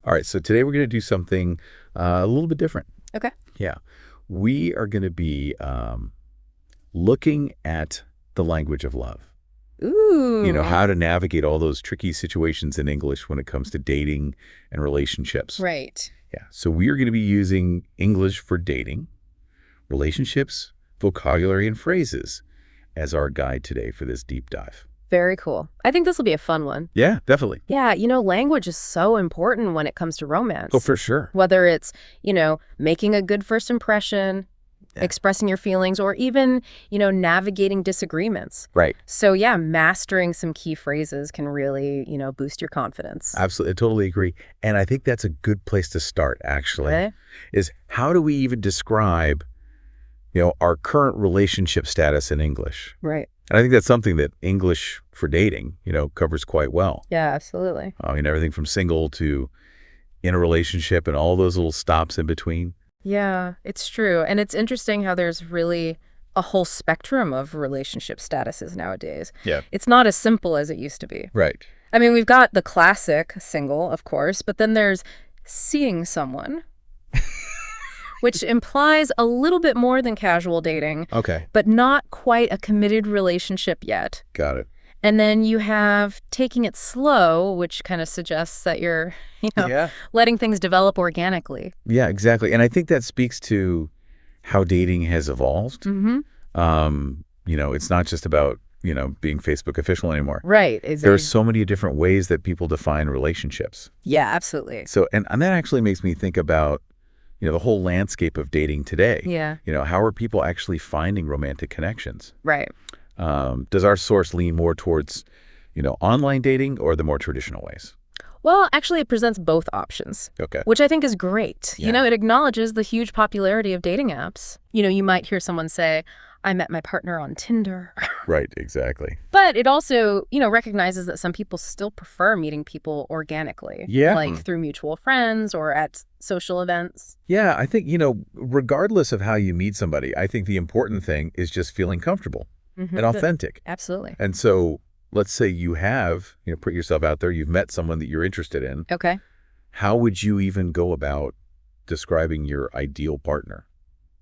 All right, so today we're going to do something a little bit different. Okay. Yeah. We are going to be looking at the language of love. Ooh. You know, how to navigate all those tricky situations in English when it comes to dating and relationships. Right. Yeah. So we are going to be using English for dating, relationships, vocabulary, and phrases as our guide today for this deep dive. Very cool. I think this will be a fun one. Yeah, definitely. Yeah, language is so important when it comes to romance. Oh, for sure. Whether it's, making a good first impression, expressing your feelings, or even, navigating disagreements. Right. So yeah, mastering some key phrases can really, boost your confidence. Absolutely. I totally agree. And I think that's a good place to start, actually, Okay. is how do we even describe, our current relationship status in English? Right. And I think that's something that English for dating, covers quite well. Yeah, absolutely. I mean, everything from single to in a relationship and all those little stops in between. Yeah, it's true. And it's interesting how there's really a whole spectrum of relationship statuses nowadays. Yeah. It's not as simple as it used to be. Right. I mean, we've got the classic single, of course, but then there's seeing someone, which implies a little bit more than casual dating, Okay. but not quite a committed relationship yet. Got it. And then you have taking it slow, which kind of suggests that you're, Yeah. letting things develop organically. Yeah, exactly. And I think that speaks to how dating has evolved. Mm-hmm. It's not just about, being Facebook official anymore. Right. Exactly. There are so many different ways that people define relationships. Yeah, absolutely. So, and that actually makes me think about, the whole landscape of dating today. Yeah. How are people actually finding romantic connections? Right. Does our source lean more towards, online dating or the more traditional ways? Well, actually, it presents both options. Okay. Which I think is great. Yeah. It acknowledges the huge popularity of dating apps. You might hear someone say, I met my partner on Tinder. Right, exactly. But it also, recognizes that some people still prefer meeting people organically. Yeah. Like through mutual friends or at social events. Yeah, I think, regardless of how you meet somebody, I think the important thing is just feeling comfortable and authentic. Absolutely. And so let's say you have, put yourself out there, you've met someone that you're interested in. Okay. How would you even go about describing your ideal partner?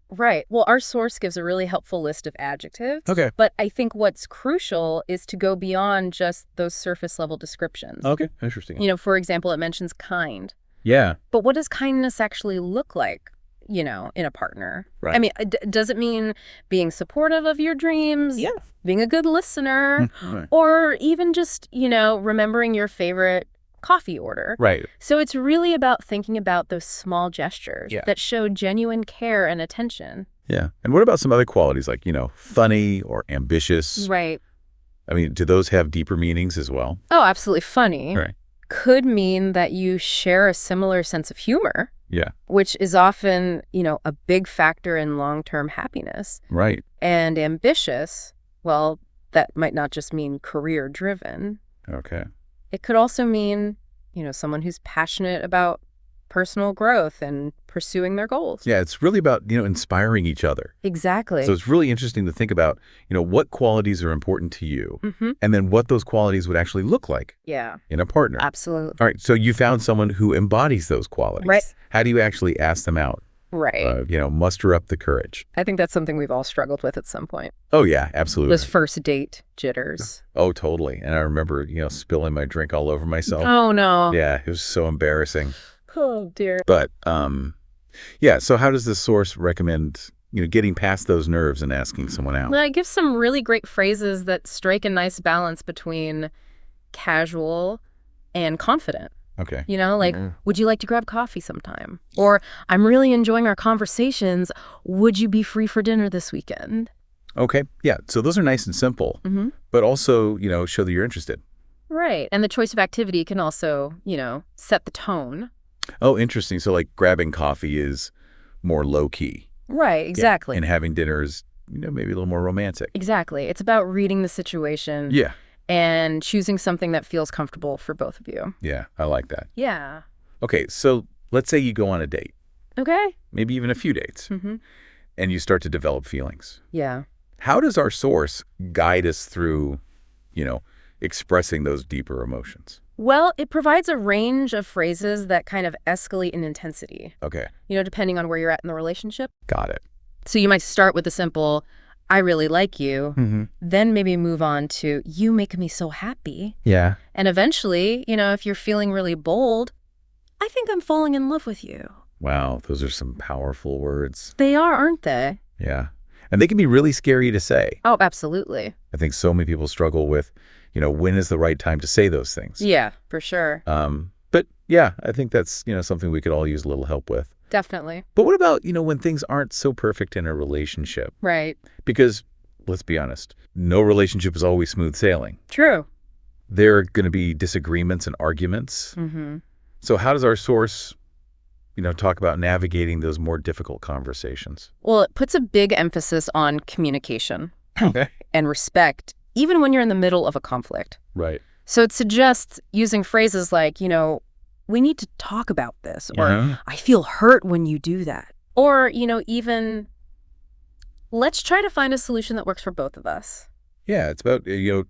Right. Well, our source gives a really helpful list of adjectives. Okay. But I think what's crucial is to go beyond just those surface level descriptions. Okay. Interesting. For example, it mentions kind. Yeah. But what does kindness actually look like, in a partner? Right. I mean, does it mean being supportive of your dreams? Yeah. Being a good listener? Right. Or even just, remembering your favorite coffee order? Right. So it's really about thinking about those small gestures Yeah. that show genuine care and attention. Yeah. And what about some other qualities like, funny or ambitious? Right. I mean, do those have deeper meanings as well? Oh, absolutely. Funny. Right. Could mean that you share a similar sense of humor, Yeah. which is often, a big factor in long-term happiness. Right. And ambitious, well, that might not just mean career-driven. Okay. It could also mean, someone who's passionate about personal growth and pursuing their goals. Yeah, it's really about, inspiring each other. Exactly. So it's really interesting to think about, what qualities are important to you and then what those qualities would actually look like Yeah, in a partner. absolutely. All right. So you found someone who embodies those qualities. Right. How do you actually ask them out? Right. Muster up the courage. I think that's something we've all struggled with at some point. Oh, yeah, absolutely. Those first date jitters. Oh, totally. And I remember, spilling my drink all over myself. Oh, no. Yeah, it was so embarrassing. Oh, dear. But, yeah, so how does the source recommend, getting past those nerves and asking someone out? Well, it gives some really great phrases that strike a nice balance between casual and confident. Okay. Like, would you like to grab coffee sometime? Or, I'm really enjoying our conversations. Would you be free for dinner this weekend? Okay. Yeah. So those are nice and simple, but also, show that you're interested. Right. And the choice of activity can also, set the tone. Oh, interesting. So like grabbing coffee is more low key. Right. Exactly. And having dinner is, maybe a little more romantic. Exactly. It's about reading the situation. Yeah. And choosing something that feels comfortable for both of you. Yeah. I like that. Yeah. Okay. So let's say you go on a date, Okay. maybe even a few dates, and you start to develop feelings. Yeah. How does our source guide us through, expressing those deeper emotions? Well, it provides a range of phrases that kind of escalate in intensity, Okay, depending on where you're at in the relationship. got it. So you might start with the simple, I really like you, Mm-hmm. then maybe move on to, you make me so happy. Yeah. And eventually, if you're feeling really bold, I think I'm falling in love with you. Wow, those are some powerful words. They are, aren't they? Yeah. And they can be really scary to say. Oh, absolutely. I think so many people struggle with, when is the right time to say those things? Yeah, for sure. But yeah, I think that's, something we could all use a little help with. Definitely. But what about, when things aren't so perfect in a relationship? Right. Because let's be honest, no relationship is always smooth sailing. True. There are going to be disagreements and arguments. Mm-hmm. So how does our source, talk about navigating those more difficult conversations? Well, it puts a big emphasis on communication Okay. and respect, even when you're in the middle of a conflict. Right. So it suggests using phrases like, we need to talk about this, or Yeah. I feel hurt when you do that. Or, even, let's try to find a solution that works for both of us. Yeah, it's about,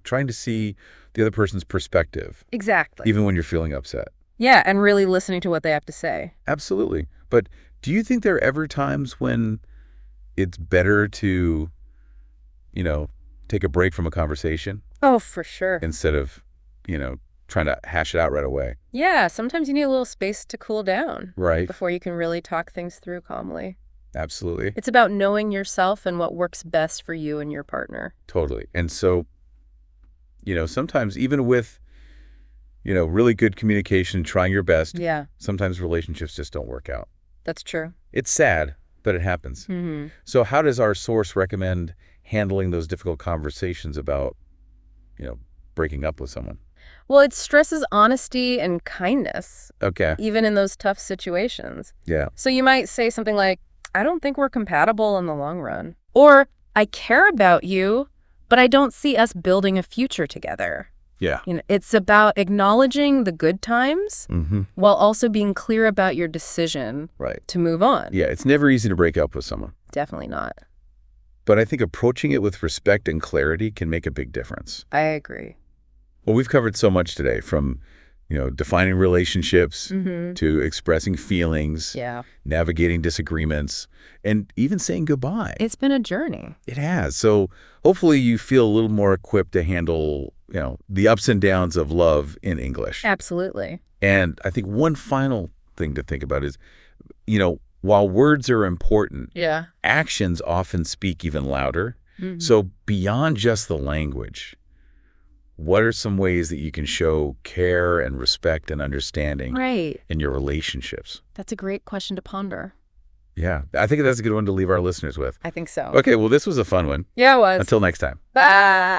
trying to see the other person's perspective, Exactly. even when you're feeling upset. Yeah, and really listening to what they have to say. Absolutely. But do you think there are ever times when it's better to, take a break from a conversation Oh, for sure. instead of, trying to hash it out right away? Yeah, sometimes you need a little space to cool down Right. before you can really talk things through calmly. Absolutely. It's about knowing yourself and what works best for you and your partner. Totally. And so, sometimes even with, really good communication, trying your best, Yeah, sometimes relationships just don't work out. that's true. It's sad, but it happens. Mm-hmm. So how does our source recommend handling those difficult conversations about, breaking up with someone? Well, it stresses honesty and kindness, Okay. even in those tough situations. Yeah. So you might say something like, I don't think we're compatible in the long run. Or, I care about you, but I don't see us building a future together. Yeah. It's about acknowledging the good times Mm-hmm. while also being clear about your decision Right. to move on. Yeah. It's never easy to break up with someone, Definitely not. but I think approaching it with respect and clarity can make a big difference. I agree. Well, we've covered so much today, from, defining relationships Mm-hmm. to expressing feelings, Yeah. navigating disagreements, and even saying goodbye. It's been a journey. It has. So hopefully you feel a little more equipped to handle, the ups and downs of love in English. Absolutely. And I think one final thing to think about is, while words are important, Yeah. actions often speak even louder. Mhm. So beyond just the language, what are some ways that you can show care and respect and understanding Right. in your relationships? That's a great question to ponder. Yeah, I think that's a good one to leave our listeners with. I think so. Okay, well, this was a fun one. Yeah, it was. Until next time. Bye.